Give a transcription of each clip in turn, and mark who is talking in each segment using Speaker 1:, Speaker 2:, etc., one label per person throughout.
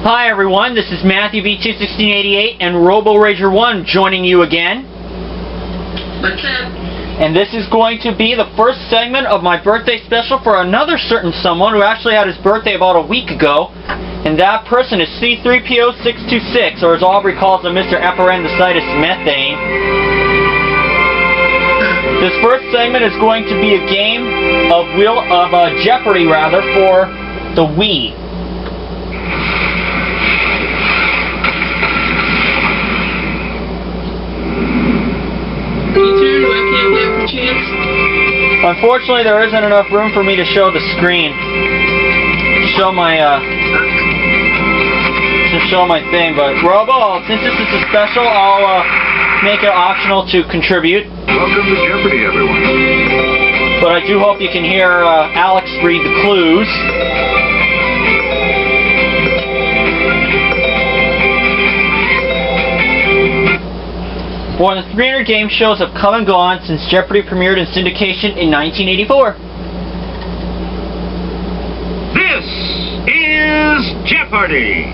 Speaker 1: Hi everyone, this is Matthew V21688 and RoboRager1 joining you again.
Speaker 2: What's up?
Speaker 1: And this is going to be the first segment of my birthday special for another certain someone who actually had his birthday about a week ago. And that person is c3po626, or as Aubrey calls him, Mr. Epirendicytis Methane. This first segment is going to be a game of Jeopardy for the Wii. Unfortunately, there isn't enough room for me to show the screen. Show my thing, but Robo, since this is a special, I'll make it optional to contribute.
Speaker 3: Welcome to Jeopardy, everyone.
Speaker 1: But I do hope you can hear Alex read the clues. More than 300 game shows have come and gone since Jeopardy premiered in syndication in 1984.
Speaker 3: This is Jeopardy!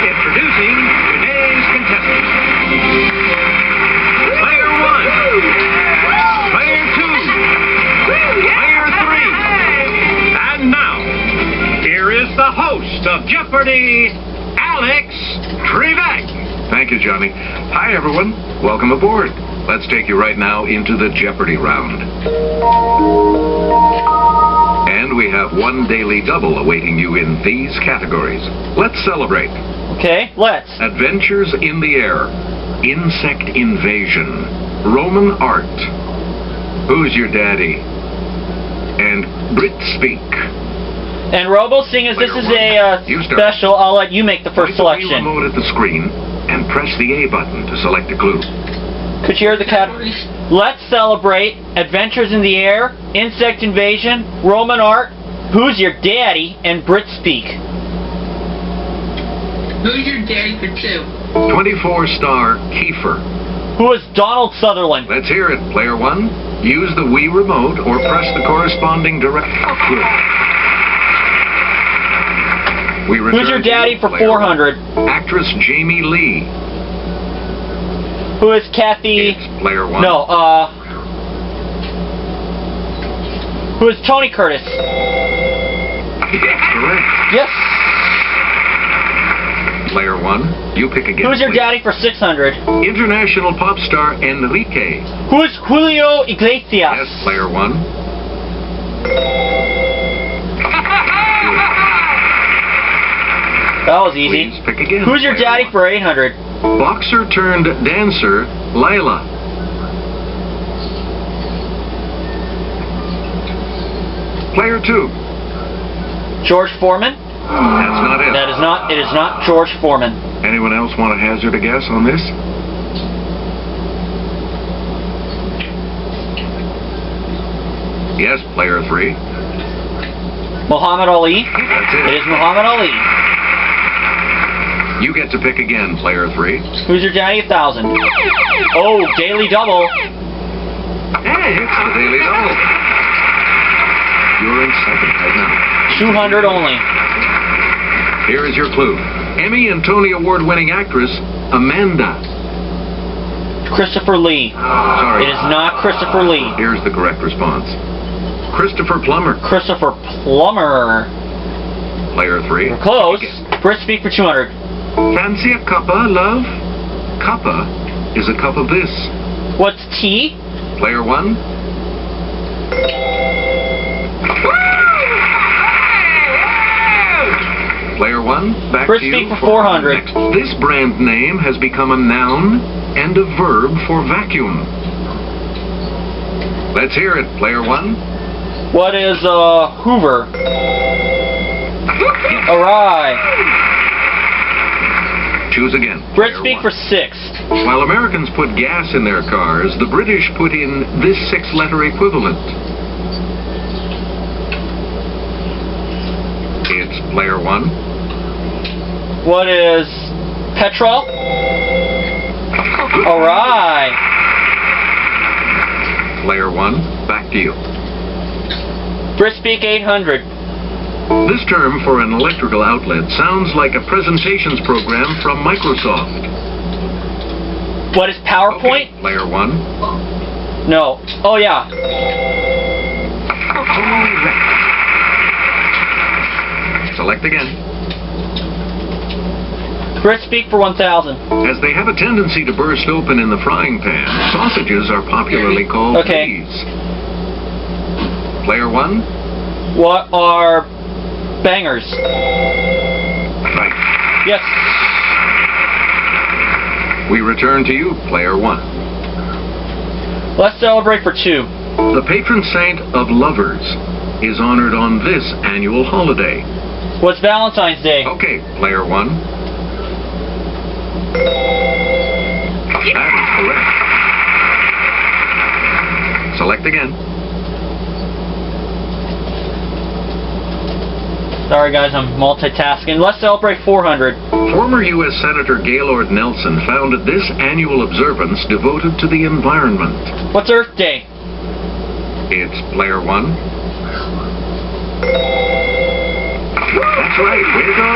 Speaker 3: Introducing today's contestants. Player 1, Player 2, Player 3, and now, here is the host of Jeopardy, Alex Trebek. Thank you, Johnny. Hi, everyone. Welcome aboard. Let's take you right now into the Jeopardy round. And we have one daily double awaiting you in these categories. Let's celebrate.
Speaker 1: Okay, let's.
Speaker 3: Adventures in the Air, Insect Invasion, Roman Art, Who's Your Daddy, and Brit Speak.
Speaker 1: And Robo, seeing as this is a special, I'll let you make the first selection.
Speaker 3: Point the remote at the screen and press the A button to select a clue.
Speaker 1: Could you hear the categories? Let's celebrate Adventures in the Air, Insect Invasion, Roman Art, Who's Your Daddy, and Brit Speak.
Speaker 2: Who's your daddy for 2?
Speaker 3: 24-star Kiefer.
Speaker 1: Who is Donald Sutherland?
Speaker 3: Let's hear it. Player 1, use the Wii remote or press the corresponding direct clue.
Speaker 1: Who's your daddy for 400?
Speaker 3: Actress Jamie Lee.
Speaker 1: Who is Kathy?
Speaker 3: It's Player 1.
Speaker 1: No, who is Tony Curtis?
Speaker 3: Correct.
Speaker 1: Yes.
Speaker 3: Player 1, you pick again.
Speaker 1: Who's your daddy for 600?
Speaker 3: International pop star Enrique.
Speaker 1: Who is Julio Iglesias?
Speaker 3: Yes, Player 1.
Speaker 1: That was easy.
Speaker 3: Please pick again.
Speaker 1: Who's your daddy for 800?
Speaker 3: Boxer turned dancer, Lila. Player 2.
Speaker 1: George Foreman?
Speaker 3: That's not it.
Speaker 1: That is not. It is not George Foreman.
Speaker 3: Anyone else want to hazard a guess on this? Yes, Player 3.
Speaker 1: Muhammad Ali?
Speaker 3: That's it.
Speaker 1: It is Muhammad Ali.
Speaker 3: You get to pick again, Player 3.
Speaker 1: Who's your daddy? 1,000. Oh, daily double.
Speaker 3: Hey, it's the Daily Double. You're in second right now.
Speaker 1: 200 only.
Speaker 3: Here is your clue. Emmy and Tony Award-winning actress, Amanda.
Speaker 1: Christopher Lee.
Speaker 3: Sorry.
Speaker 1: It is not Christopher Lee.
Speaker 3: Here's the correct response. Christopher Plummer.
Speaker 1: Christopher Plummer.
Speaker 3: Player 3.
Speaker 1: We're close. Brit Speak for 200.
Speaker 3: Fancy a cuppa, love? Cuppa is a cup of this.
Speaker 1: What's tea?
Speaker 3: Player 1. Player 1, back
Speaker 1: Brit
Speaker 3: to you.
Speaker 1: Speak for 400.
Speaker 3: Next. This brand name has become a noun and a verb for vacuum. Let's hear it, Player 1.
Speaker 1: What is Hoover? Alright.
Speaker 3: Choose again.
Speaker 1: Brit
Speaker 3: Player
Speaker 1: Speak
Speaker 3: 1.
Speaker 1: for 6.
Speaker 3: While Americans put gas in their cars, the British put in this 6-letter equivalent. It's Player 1.
Speaker 1: What is petrol? Alright.
Speaker 3: Player 1, back to you.
Speaker 1: Brispeak 800.
Speaker 3: This term for an electrical outlet sounds like a presentations program from Microsoft.
Speaker 1: What is PowerPoint?
Speaker 3: Okay, player 1.
Speaker 1: No. Oh, yeah.
Speaker 3: Correct. Select again.
Speaker 1: Brispeak for 1000.
Speaker 3: As they have a tendency to burst open in the frying pan, sausages are popularly called
Speaker 1: Okay.
Speaker 3: peas. Player 1.
Speaker 1: What are bangers?
Speaker 3: Right.
Speaker 1: Yes.
Speaker 3: We return to you, player 1.
Speaker 1: Let's celebrate for 2.
Speaker 3: The patron saint of lovers is honored on this annual holiday.
Speaker 1: What's Valentine's Day?
Speaker 3: Okay, player 1. That is correct. Select again.
Speaker 1: Sorry guys, I'm multitasking. Let's celebrate 400.
Speaker 3: Former U.S. Senator Gaylord Nelson founded this annual observance devoted to the environment.
Speaker 1: What's Earth Day?
Speaker 3: It's player 1. That's right, way to go.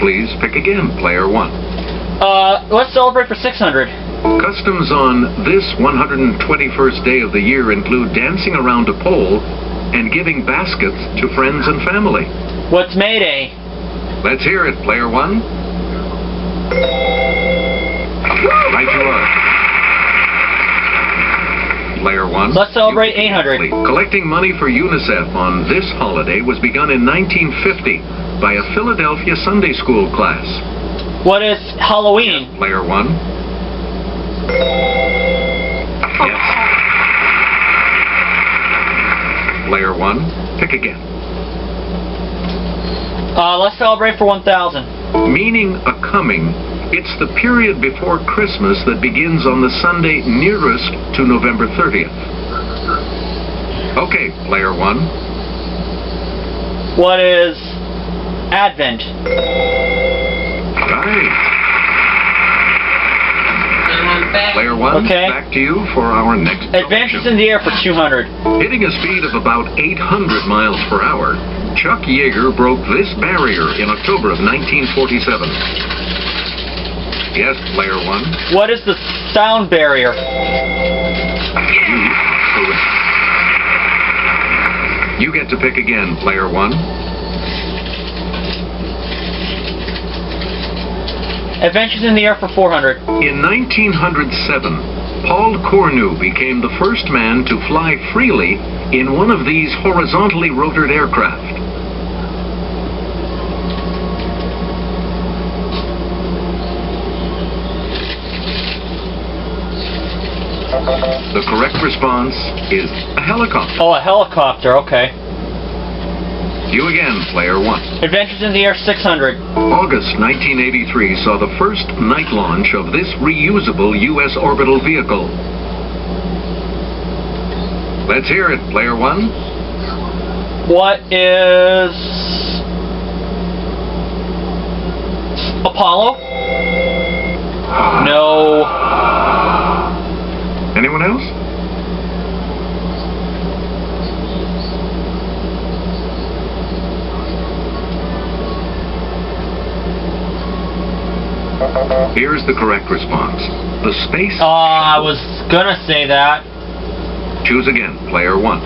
Speaker 3: Please pick again, player 1.
Speaker 1: Let's celebrate for 600.
Speaker 3: Customs on this 121st day of the year include dancing around a pole and giving baskets to friends and family.
Speaker 1: What's May Day?
Speaker 3: Let's hear it, player 1. Right you are. Player 1.
Speaker 1: Let's celebrate 800.
Speaker 3: Collecting money for UNICEF on this holiday was begun in 1950 by a Philadelphia Sunday school class.
Speaker 1: What is Halloween?
Speaker 3: Player 1. Yes. Player 1. Pick again.
Speaker 1: Let's celebrate for 1000.
Speaker 3: Meaning a coming, it's the period before Christmas that begins on the Sunday nearest to November 30th. Okay, player 1.
Speaker 1: What is Advent?
Speaker 3: Right.
Speaker 2: Back.
Speaker 3: Player 1,
Speaker 1: Okay.
Speaker 3: back to you for our next
Speaker 1: Adventures in
Speaker 3: selection.
Speaker 1: the Air for 200.
Speaker 3: Hitting a speed of about 800 miles per hour, Chuck Yeager broke this barrier in October of 1947. Yes, player 1.
Speaker 1: What is the sound barrier?
Speaker 3: You are correct. You get to pick again, player 1.
Speaker 1: Adventures in the Air for 400.
Speaker 3: In 1907, Paul Cornu became the first man to fly freely in one of these horizontally rotored aircraft. The correct response is a helicopter.
Speaker 1: Oh, a helicopter, okay.
Speaker 3: You again, player 1.
Speaker 1: Adventures in the Air 600.
Speaker 3: August 1983 saw the first night launch of this reusable U.S. orbital vehicle. Let's hear it, player 1.
Speaker 1: What is Apollo? No.
Speaker 3: Anyone else? Here's the correct response. The space...
Speaker 1: I was gonna say that.
Speaker 3: Choose again, player 1.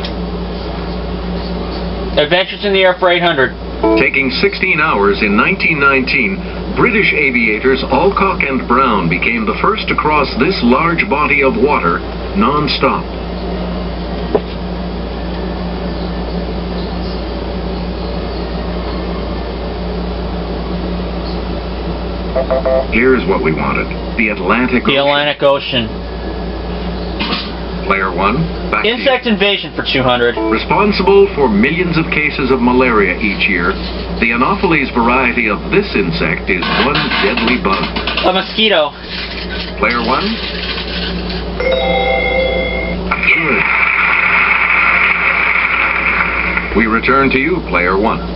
Speaker 1: Adventures in the Air for 800.
Speaker 3: Taking 16 hours in 1919, British aviators Alcock and Brown became the first to cross this large body of water non-stop. Here's what we wanted. The Atlantic
Speaker 1: The
Speaker 3: Ocean.
Speaker 1: Atlantic Ocean.
Speaker 3: Player 1, back to you.
Speaker 1: Insect invasion for 200.
Speaker 3: Responsible for millions of cases of malaria each year, the Anopheles variety of this insect is one deadly bug.
Speaker 1: A mosquito.
Speaker 3: Player 1. Good. We return to you, player 1.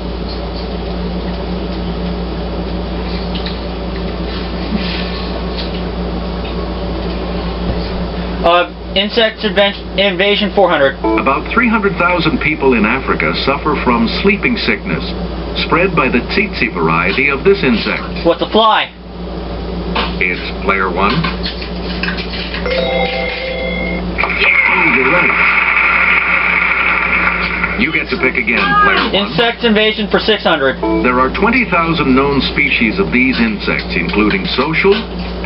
Speaker 1: Insect invasion 400.
Speaker 3: About 300,000 people in Africa suffer from sleeping sickness, spread by the tsetse variety of this insect.
Speaker 1: What's a fly?
Speaker 3: It's player 1. Oh, you're right. You get to pick again, player 1.
Speaker 1: Insect invasion for 600.
Speaker 3: There are 20,000 known species of these insects, including social,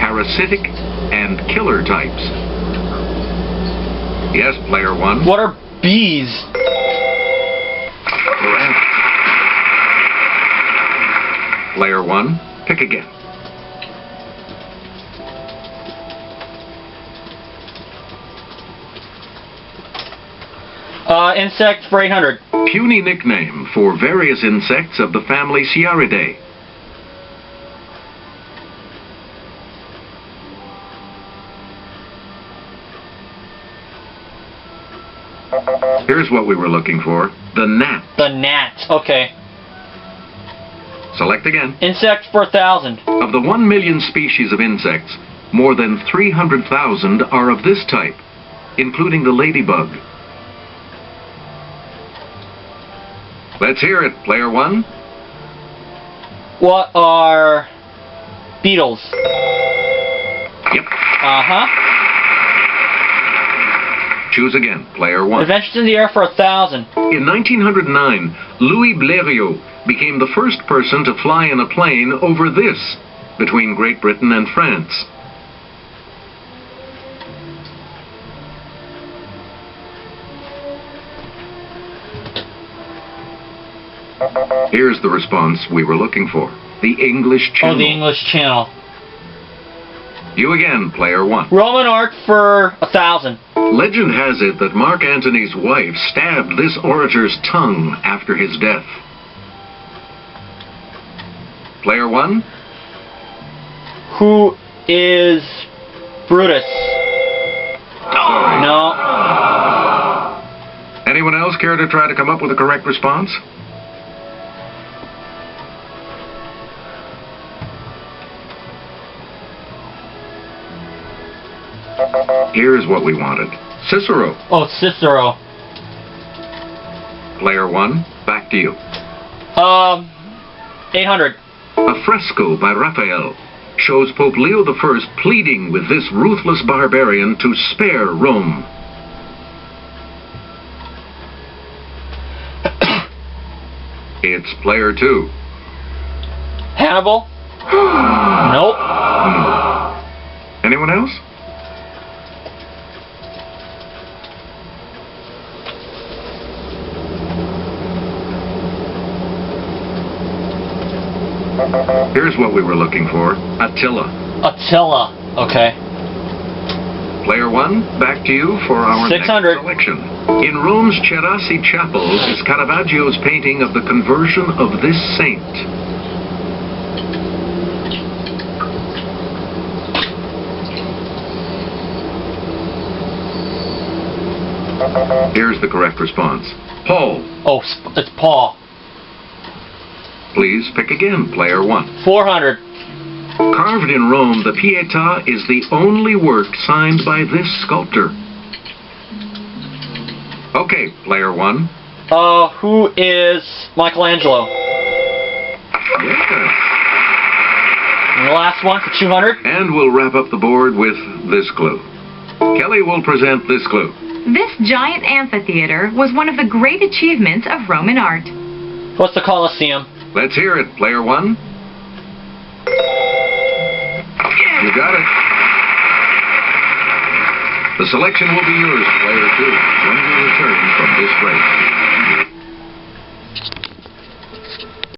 Speaker 3: parasitic, and killer types. Yes, player 1.
Speaker 1: What are bees?
Speaker 3: Correct. Player 1, pick again.
Speaker 1: Insect for 800.
Speaker 3: Puny nickname for various insects of the family Sciaridae. Here's what we were looking for. The gnat.
Speaker 1: The gnat. Okay.
Speaker 3: Select again.
Speaker 1: Insect for 1,000.
Speaker 3: Of the 1 million species of insects, more than 300,000 are of this type, including the ladybug. Let's hear it, player 1.
Speaker 1: What are beetles?
Speaker 3: Yep.
Speaker 1: Uh-huh.
Speaker 3: Choose again, player 1.
Speaker 1: Adventures in the Air for 1,000.
Speaker 3: In 1909, Louis Blériot became the first person to fly in a plane over this, between Great Britain and France. Here's the response we were looking for. The English Channel.
Speaker 1: Oh, the English Channel.
Speaker 3: You again, player 1.
Speaker 1: Roman art for 1,000.
Speaker 3: Legend has it that Mark Antony's wife stabbed this orator's tongue after his death. Player 1.
Speaker 1: Who is Brutus?
Speaker 3: Sorry.
Speaker 1: No.
Speaker 3: Anyone else care to try to come up with a correct response? Here's what we wanted. Cicero.
Speaker 1: Oh, Cicero.
Speaker 3: Player 1, back to you.
Speaker 1: 800.
Speaker 3: A fresco by Raphael shows Pope Leo I pleading with this ruthless barbarian to spare Rome. It's player 2.
Speaker 1: Hannibal? Nope.
Speaker 3: Anyone else? Here's what we were looking for. Attila.
Speaker 1: Attila. Okay.
Speaker 3: Player 1, back to you for our
Speaker 1: 600.
Speaker 3: next selection. In Rome's Cerasi Chapel is Caravaggio's painting of the conversion of this saint. Here's the correct response. Paul.
Speaker 1: Oh, it's Paul.
Speaker 3: Please pick again, player 1.
Speaker 1: 400.
Speaker 3: Carved in Rome, the Pietà is the only work signed by this sculptor. Okay, player 1.
Speaker 1: Who is Michelangelo?
Speaker 3: Yes.
Speaker 1: And the last one for 200.
Speaker 3: And we'll wrap up the board with this clue. Kelly will present this clue.
Speaker 4: This giant amphitheater was one of the great achievements of Roman art.
Speaker 1: What's the Colosseum?
Speaker 3: Let's hear it, player 1. You got it. The selection will be yours, player 2, when we return from this break.